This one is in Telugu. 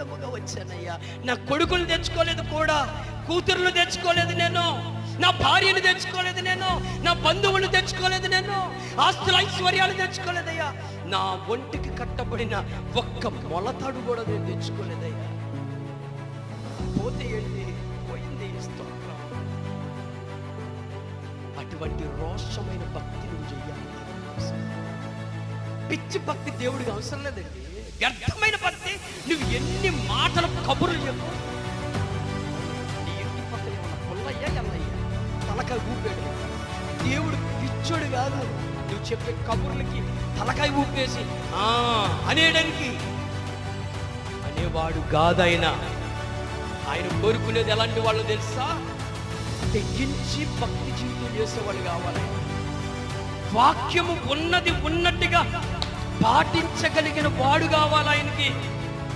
మూలముగా వచ్చానయ్యా. నా కొడుకులు తెచ్చుకోలేదు కూడా, కూతుర్లు తెచ్చుకోలేదు నేను, నా భార్యను తెచ్చుకోలేదు నేను, నా బంధువులు తెచ్చుకోలేదు నేను, ఆస్తుల ఐశ్వర్యాలు తెచ్చుకోలేదయ్యా. నా ఒంటికి కట్టబడిన ఒక్క మొలతాడు కూడా నేను తెచ్చుకోలేదయ్యా. పోతే ఏంటి, పోయింది, స్తోత్రం. అటువంటి రోషమైన భక్తి నువ్వు చెయ్యాలి. పిచ్చి భక్తి దేవుడికి అవసరం లేదండి. వ్యర్థమైన భక్తి, నువ్వు ఎన్ని మాటలు కబుర్లు చెప్పు. నీ ఇంటి పక్కన ఏమన్నా పుల్లయ్యా ఎల్లయ్యా తలకాయ ఊపాడు. దేవుడు పిచ్చోడు కాదు, నువ్వు చెప్పే కబుర్లకి తలకాయ ఊపేసి అనేయడానికి అనేవాడు కాదైనా. ఆయన కోరుకునేది ఎలాంటి వాళ్ళు తెలుసా? తెగించి భక్తి జీవితం చేసేవాళ్ళు కావాలి. వాక్యము ఉన్నది ఉన్నట్టుగా పాటించగలిగిన వాడు కావాలి ఆయనకి.